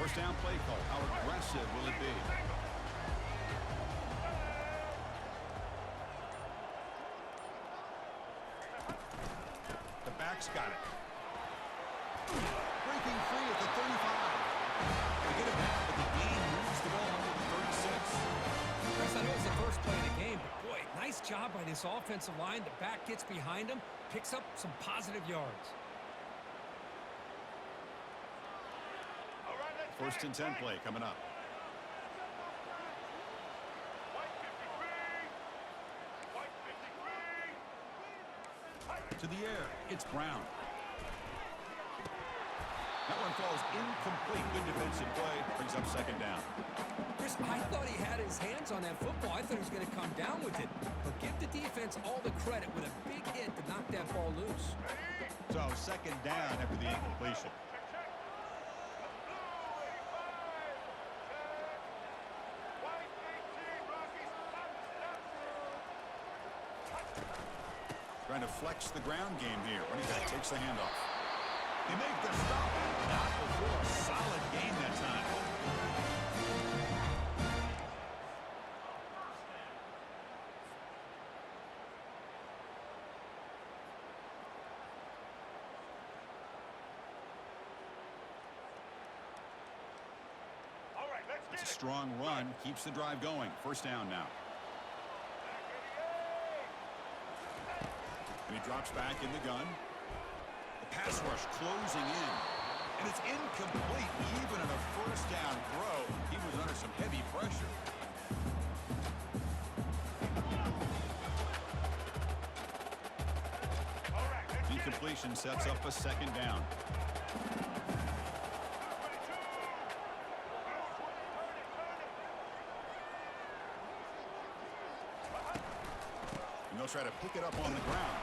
First down play call. How aggressive will it be? The back's got it. Breaking free at the 35. They get it back, but the game moves the ball under the 36. Chris, I know it's the first play of the game, but boy, nice job by this offensive line. The back gets behind him, picks up some positive yards. First and 10 play coming up. To the air, it's Brown. That one falls incomplete. Good defensive play. Brings up second down. Chris, I thought he had his hands on that football. I thought he was going to come down with it. But give the defense all the credit with a big hit to knock that ball loose. So second down after the incompletion. Trying to flex the ground game here. Running back takes the handoff. They make the stop. Not before a solid game that time. All right, let's get It's a it. strong run. Keeps the drive going. First down now. And he drops back in the gun. The pass rush closing in. And it's incomplete. Even in a first down throw, he was under some heavy pressure. All right, let's get it. Incompletion sets up a second down. And they'll try to pick it up on the ground.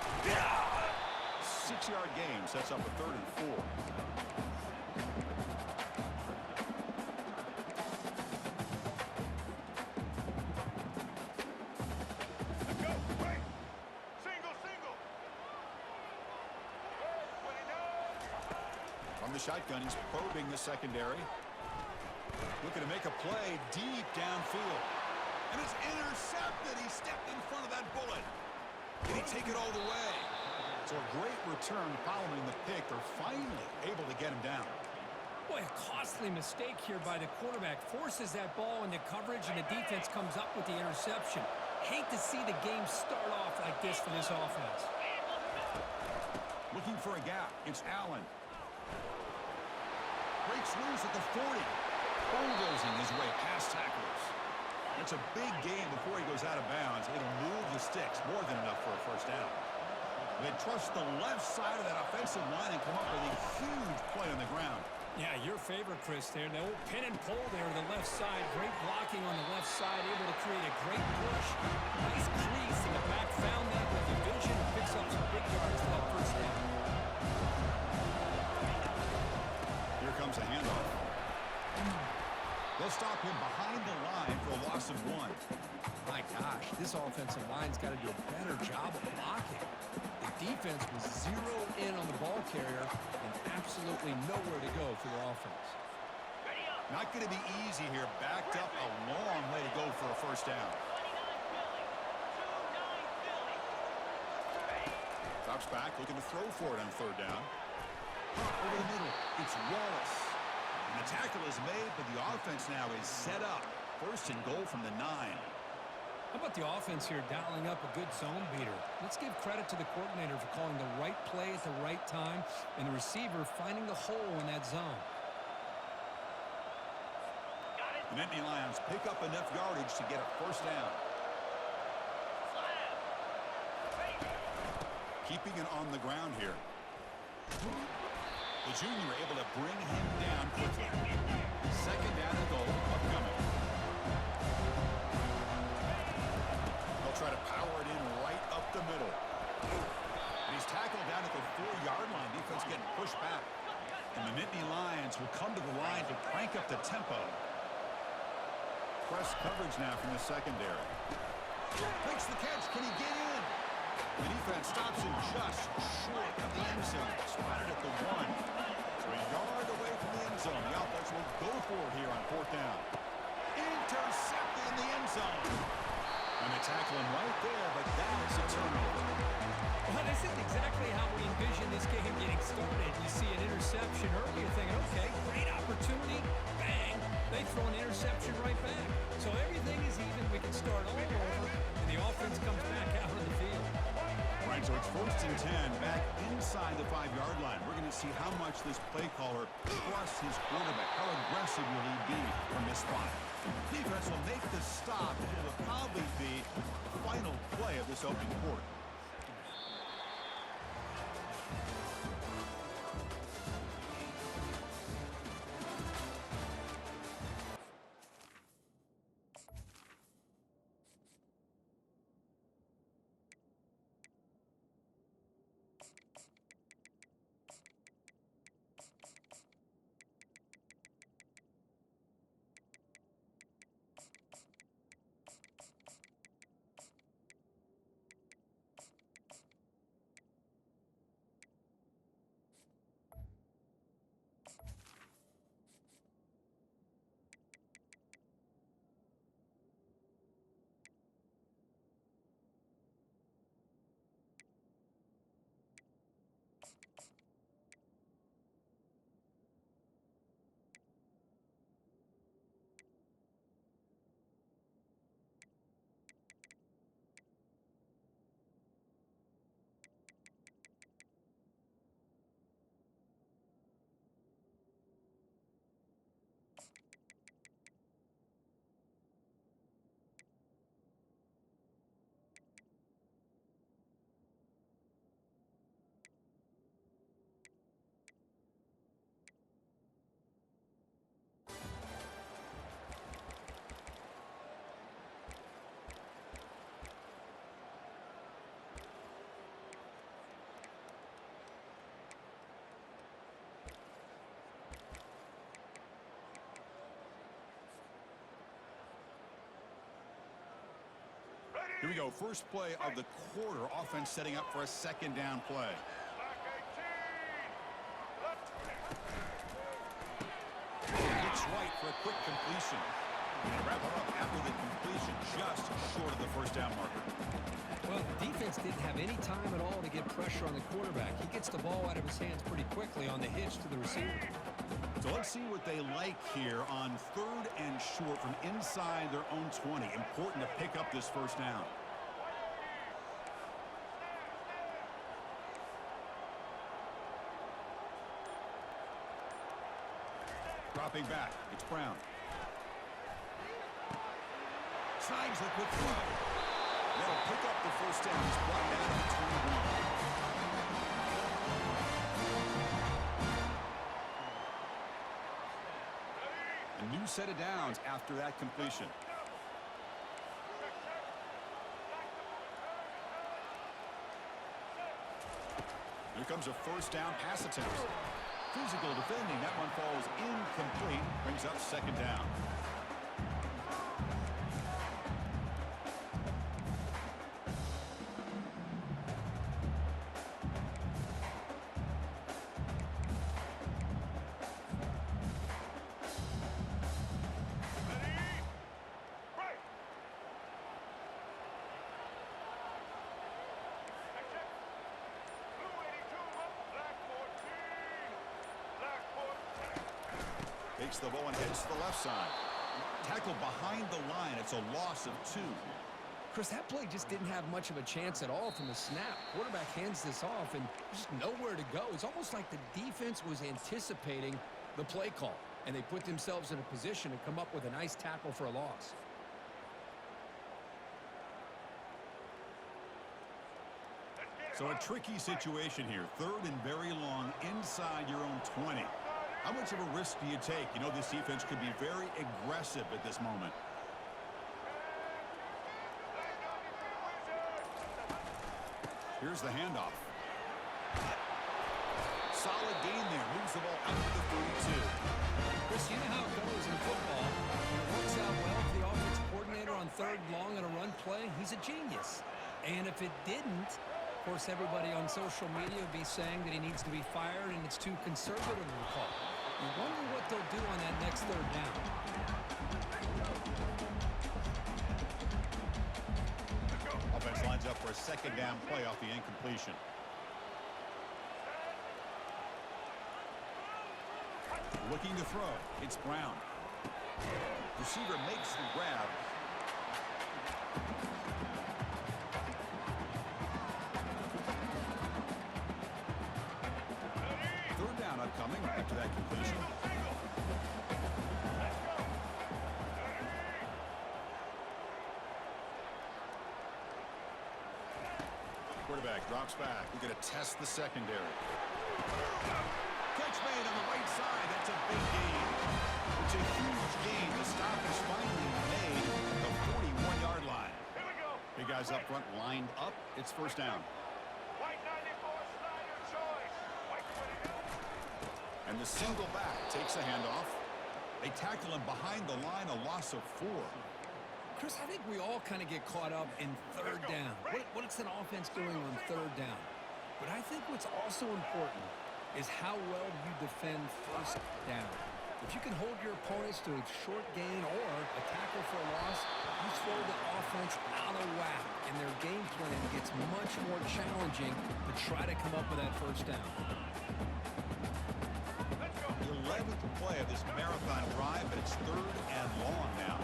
6-yard gain sets up a 3rd and 4. Let's go. Right. Single, single. 29. From the shotgun, he's probing the secondary. Looking to make a play deep downfield. And it's intercepted. He stepped in front of that bullet. Did he take it all the way? So a great return following the pick. They're finally able to get him down. Boy, a costly mistake here by the quarterback. Forces that ball into coverage, and the defense comes up with the interception. Hate to see the game start off like this for this offense. Looking for a gap. It's Allen. Breaks loose at the 40. Bulldozing his way past tacklers. It's a big game before he goes out of bounds. It'll move the sticks. More than enough for a first down. They trust the left side of that offensive line and come up with a huge play on the ground. Yeah, your favorite, Chris, there. The old pin and pull there to the left side. Great blocking on the left side. Able to create a great push. Nice crease in the back. Found that with the vision. Picks up some big yards for that first down. Here comes a handoff. They'll stop him behind the line for a loss of 1. My gosh, this offensive line's got to do a better job of blocking. The defense was zeroed in on the ball carrier and absolutely nowhere to go for the offense. Not going to be easy here. Backed up a long way to go for a first down. Drops back, looking to throw for it on 3rd down. Over the middle, it's Wallace. And the tackle is made, but the offense now is set up. 1st and goal from the 9. How about the offense here dialing up a good zone beater? Let's give credit to the coordinator for calling the right play at the right time and the receiver finding the hole in that zone. The Nittany Lions pick up enough yardage to get a first down. Keeping it on the ground here. The junior able to bring him down quickly. 2nd down and goal upcoming. They'll try to power it in right up the middle. And he's tackled down at the 4-yard line. Defense getting pushed back. And the Nittany Lions will come to the line to crank up the tempo. Press coverage now from the secondary. Makes the catch. Can he get in? The defense stops him just short of the end zone. Spotted at the 1. So a yard away from the end zone. The offense will go for interception early. You're thinking, okay, great opportunity. Bang. They throw an interception right back. So everything is even. We can start all over, and the offense comes back out on the field. Right, so it's 1st and 10 back inside the 5-yard line. We're going to see how much this play caller trusts his quarterback. How aggressive will he be from this spot? Defense will make the stop, and it will probably be the final play of this opening quarter. Here we go. First play of the quarter. Offense setting up for a 2nd down play. Looks right for a quick completion. And wrap it up after the completion, just short of the 1st down marker. Well, the defense didn't have any time at all to get pressure on the quarterback. He gets the ball out of his hands pretty quickly on the hitch to the receiver. So let's see what they like here on 3rd and short from inside their own 20. Important to pick up this 1st down. Dropping back, it's Brown. Signs a quick throw. They'll pick up the 1st down. He's brought down to the 21. A new set of downs after that completion. Here comes a 1st down pass attempt. Physical defending. That one falls incomplete. Brings up 2nd down. Takes the ball and heads to the left side. Tackle behind the line. It's a loss of 2. Chris, that play just didn't have much of a chance at all from the snap. Quarterback hands this off and just nowhere to go. It's almost like the defense was anticipating the play call, and they put themselves in a position to come up with a nice tackle for a loss. So a tricky situation here. 3rd and very long inside your own 20. How much of a risk do you take? You know, this defense could be very aggressive at this moment. Here's the handoff. Solid gain there. Moves the ball out to the 32. Chris, you know how it goes in football. When it works out well for the offensive coordinator on 3rd and long on a run play, he's a genius. And if it didn't, of course, everybody on social media would be saying that he needs to be fired and it's too conservative of a call. You wonder what they'll do on that next 3rd down. Offense lines up for a 2nd down play off the incompletion. Looking to throw. It's Brown. Receiver makes the grab. Third down upcoming after that completion. Quarterback drops back. We're going to test the secondary. Catch made on the right side. That's a big gain. It's a huge gain. The stop is finally made at the 41-yard line. Here we go. Big guys up front lined up. It's first down. White 94 Snyder choice. White 22. And the single back takes a handoff. They tackle him behind the line, a loss of 4. Chris, I think we all kind of get caught up in third down. What's an offense doing on third down? But I think what's also important is how well you defend first down. If you can hold your opponents to a short gain or a tackle for a loss, you throw the offense out of whack, and their game plan gets much more challenging to try to come up with that first down. The 11th play of this marathon drive, but it's third and long now.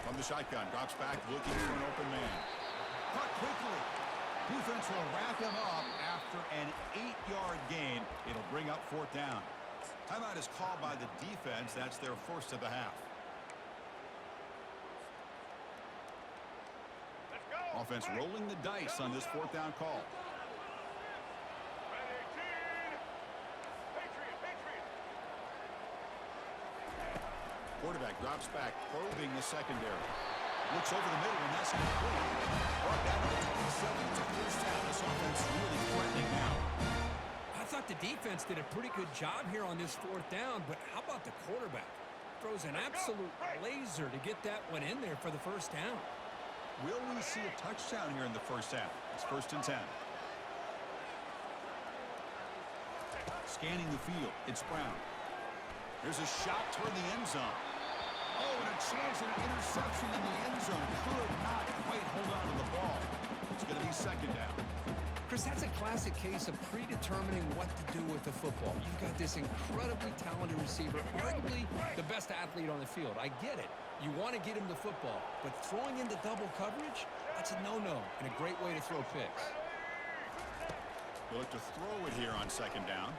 From the shotgun, drops back, looking for an open man. Caught quickly. Defense will wrap him up after an 8-yard gain. It'll bring up fourth down. Timeout is called by the defense. That's their first of the half. Let's go. Offense rolling the dice on this fourth down call. Ready, team. Patriot. Quarterback drops back, probing the secondary. Looks over the middle, and that's complete. Brought down to 27. It's a first down. This offense really threatening now. I thought the defense did a pretty good job here on this fourth down, but how about the quarterback? Throws an absolute laser to get that one in there for the first down. Will we see a touchdown here in the first half? It's first and 10. Scanning the field. It's Brown. There's a shot toward the end zone. Oh, and a chance at an interception in the end zone. Could not quite hold on to the ball. It's going to be second down. Chris, that's a classic case of predetermining what to do with the football. You've got this incredibly talented receiver, arguably the best athlete on the field. I get it. You want to get him the football, but throwing into double coverage, that's a no-no and a great way to throw picks. They look to throw it here on second down.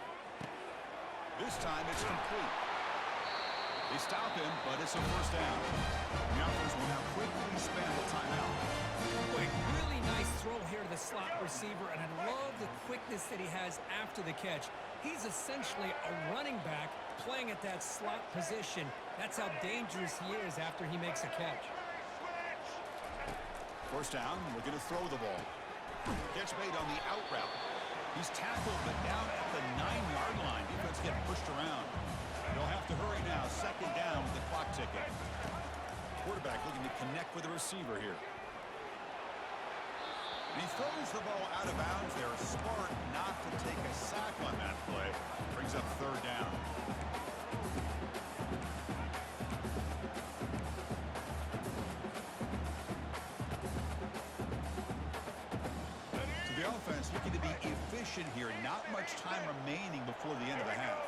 This time it's complete. They stop him, but it's a first down. The offense will now quickly spend the timeout. Quick, really nice throw here to the slot receiver, and I love the quickness that he has after the catch. He's essentially a running back playing at that slot position. That's how dangerous he is after he makes a catch. First down, looking to throw the ball. Catch made on the out route. He's tackled, but down at the 9-yard line. Defense getting pushed around. They'll have to hurry now. Second down with the clock ticking. Quarterback looking to connect with the receiver here. And he throws the ball out of bounds there. Smart not to take a sack on that play. Brings up third down. So the offense looking to be efficient here. Not much time remaining before the end of the half.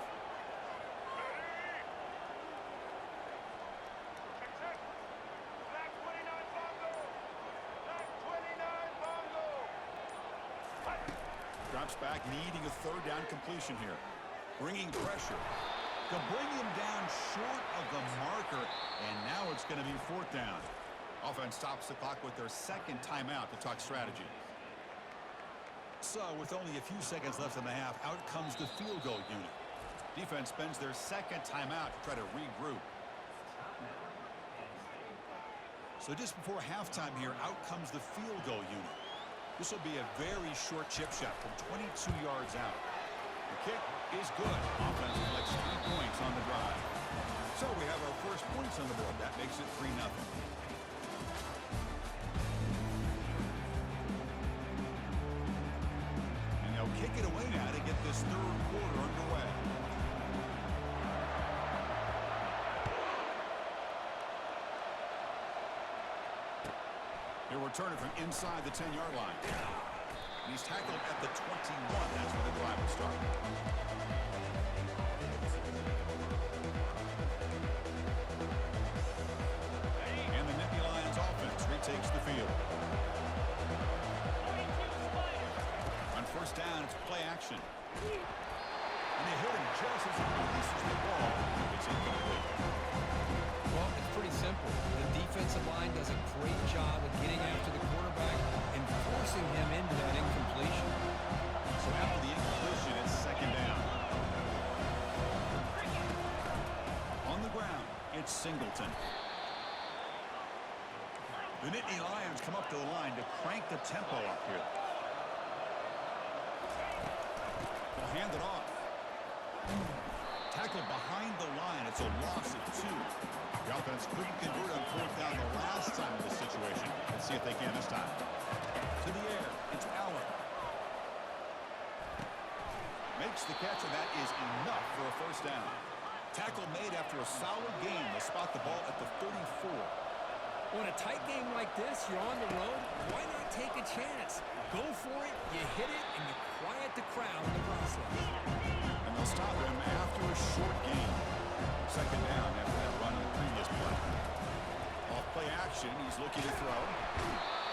Drops back, needing a third down completion here. Bringing pressure. To bring him down short of the marker, and now it's going to be fourth down. Offense stops the clock with their second timeout to talk strategy. So, with only a few seconds left in the half, out comes the field goal unit. Defense spends their second timeout to try to regroup. So just before halftime here, out comes the field goal unit. This will be a very short chip shot from 22 yards out. The kick is good. Offense collects 3 points on the drive. So we have our first points on the board. That makes it 3-0. And they'll kick it away now to get this third quarter underway. He'll return it from inside the 10-yard line. And he's tackled at the 21. That's where the drive will start. And the Nittany Lions offense retakes the field. On first down, it's play action. And they hit him just as he releases the ball. It's incomplete. Well, it's pretty simple. The defensive line does a great job of getting after the quarterback and forcing him into that incompletion. So after the incompletion, it's second down. On the ground, it's Singleton. The Nittany Lions come up to the line to crank the tempo up here. They'll hand it off. Tackled behind the line. It's a loss of 2. The offense couldn't convert on fourth down the last time in this situation. Let's see if they can this time. To the air. It's Allen. Makes the catch, and that is enough for a first down. Tackle made after a solid gain. They spot the ball at the 34. Well, in a tight game like this, you're on the road. Why not take a chance? Go for it, you hit it, and you quiet the crowd in the process. And they'll stop him after a short gain. Second down after that run on the previous play. Off play action, he's looking to throw.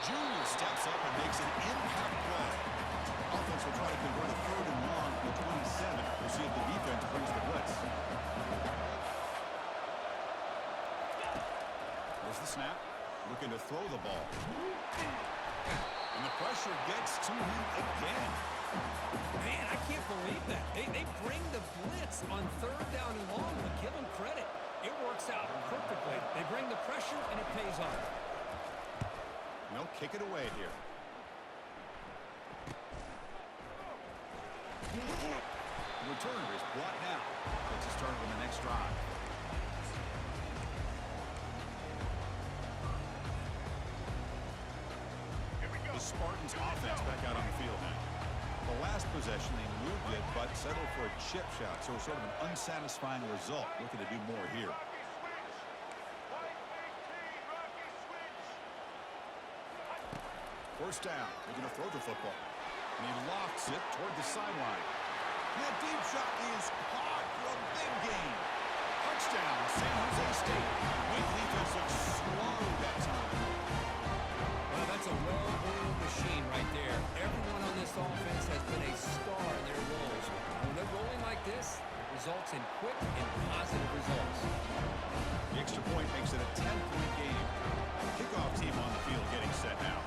Junior steps up and makes an impact play. Offense will try to convert a third and long from the 27. We'll see if the defense brings the blitz. There's the snap. Looking to throw the ball. And the pressure gets to him again. Man, I can't believe that. They bring the blitz on third down and long, but give them credit. It works out perfectly. They bring the pressure, and it pays off. And they'll kick it away here. The returner is brought down. Gets us started on the next drive. The Spartans offense back out on the field now. The last possession, they moved it, but settled for a chip shot, so sort of an unsatisfying result. Looking to do more here. First down. They're going to throw the football. And he lofts it toward the sideline. And that deep shot is caught for a big gain. Touchdown, San Jose State. Wayne defense looks slow that time. Well, that's a well-oiled machine right there. Everyone on this offense has been a star in their roles. When they're rolling like this, it results in quick and positive results. The extra point makes it a 10-point game. Kickoff team on the field getting set now.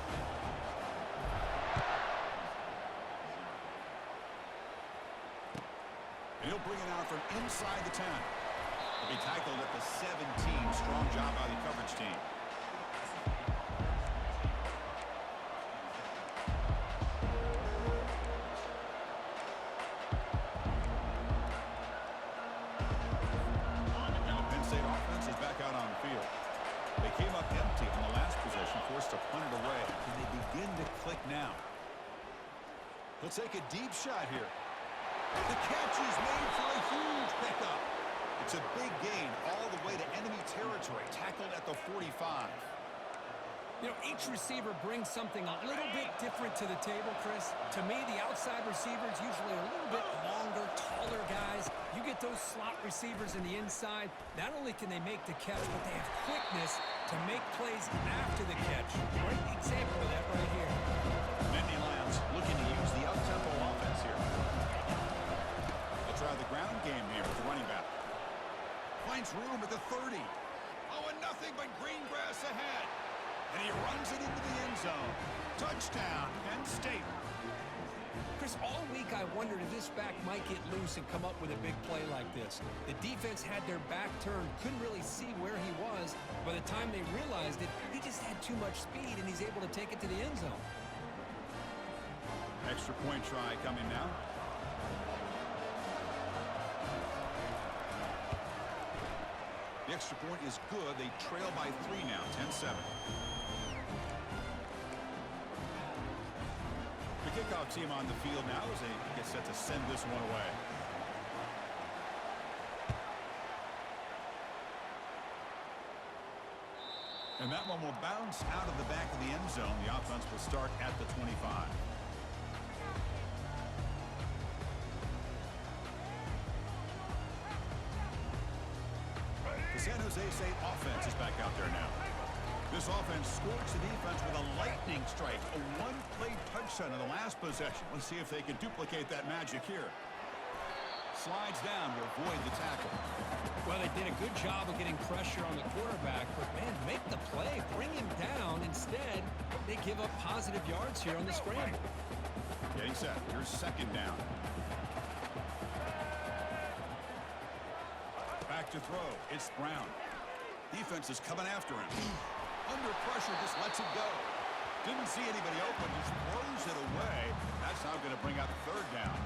And he'll bring it out from inside the 10. He'll be tackled at the 17. Strong job by the coverage team. And the Penn State offense is back out on the field. They came up empty on the last possession, forced to punt it away. And they begin to click now. He'll take a deep shot here. The catch is made for a huge pickup. It's a big gain all the way to enemy territory, tackled at the 45. You know, each receiver brings something a little bit different to the table, Chris. To me, the outside receivers usually are a little bit longer, taller guys. You get those slot receivers in the inside, not only can they make the catch, but they have quickness to make plays after the catch. Great example of that right here. Nittany Lions looking to use the up-tempo offense here. They'll try the ground game here with the running back. Finds room at the 30. Oh, and nothing but green grass ahead. And he runs it into the end zone. Touchdown, Penn State. Chris, all week I wondered if this back might get loose and come up with a big play like this. The defense had their back turned, couldn't really see where he was. By the time they realized it, he just had too much speed, and he's able to take it to the end zone. Extra point try coming now. The extra point is good. They trail by 3 now, 10-7. The kickoff team on the field now as they get set to send this one away. And that one will bounce out of the back of the end zone. The offense will start at the 25. The San Jose State offense is back out there now. This offense scorched the defense with a lightning strike, a one-play touchdown in the last possession. Let's see if they can duplicate that magic here. Slides down to avoid the tackle. Well, they did a good job of getting pressure on the quarterback, but, man, make the play. Bring him down. Instead, they give up positive yards here on the scramble. Getting set. Here's second down. Back to throw. It's Brown. Defense is coming after him. Under pressure, just lets it go. Didn't see anybody open. Just throws it away. That's now going to bring up third down.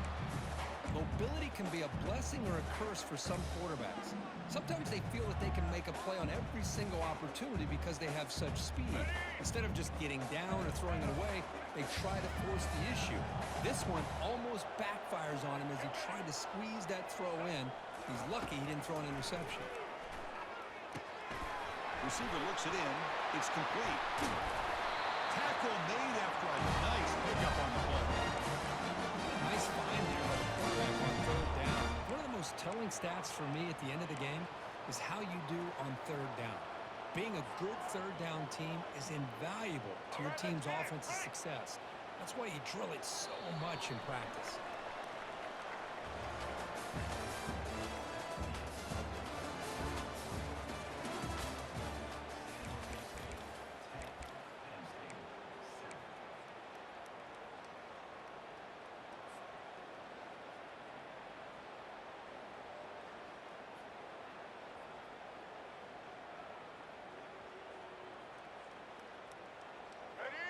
Mobility can be a blessing or a curse for some quarterbacks. Sometimes they feel that they can make a play on every single opportunity because they have such speed. Instead of just getting down or throwing it away, they try to force the issue. This one almost backfires on him as he tried to squeeze that throw in. He's lucky he didn't throw an interception. Receiver looks it in. It's complete. Tackle made after a nice pickup on the play. Nice find there by the quarterback on third down. One of the most telling stats for me at the end of the game is how you do on third down. Being a good third down team is invaluable to your team's offensive success. That's why you drill it so much in practice.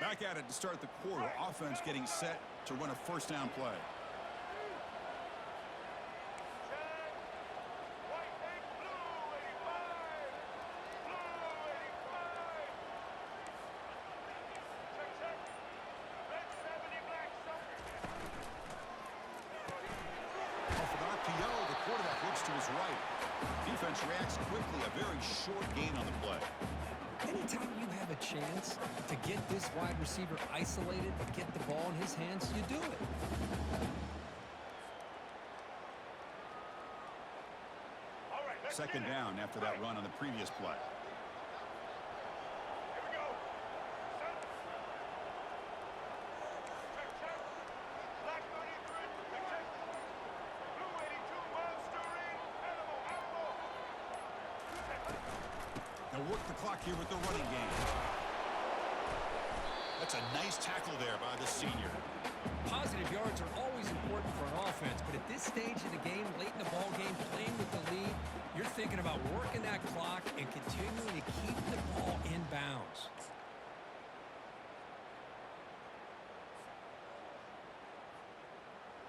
Back at it to start the quarter. Offense getting set to run a first down play. Off an RPO, the quarterback looks to his right. Defense reacts quickly. A very short gain on the play. Anytime you have a chance to get this wide receiver isolated and get the ball in his hands, you do it. Second down after that run on the previous play. Here we go. Set. Check. Black 33. Check. Blue 82. Monstering. Animal. Now work the clock here with the running game. That's a nice tackle there by the senior. Positive yards are always important for an offense, but at this stage of the game, late in the ball game, playing with the lead, you're thinking about working that clock and continuing to keep the ball in bounds.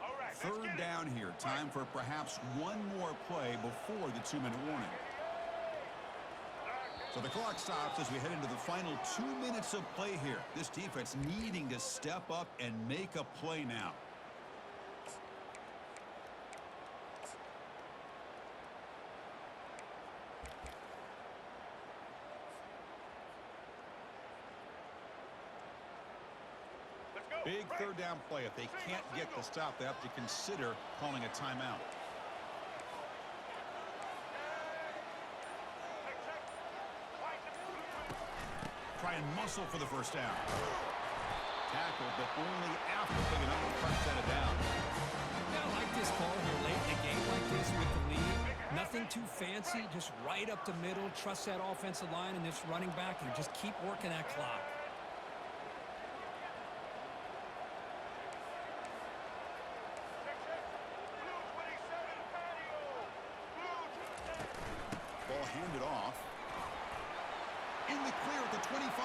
All right. Third down here. Time for perhaps one more play before the 2-minute warning. So the clock stops as we head into the final 2 minutes of play here. This defense needing to step up and make a play now. Let's go. Big third down play. If they can't get the stop, they have to consider calling a timeout. Try and muscle for the first down. Tackle, but only after big enough to crush that down. Yeah, I like this call here late in a game like this with the lead. Nothing too fancy, just right up the middle. Trust that offensive line and this running back and just keep working that clock. Ball handed off. In the clear at the 25.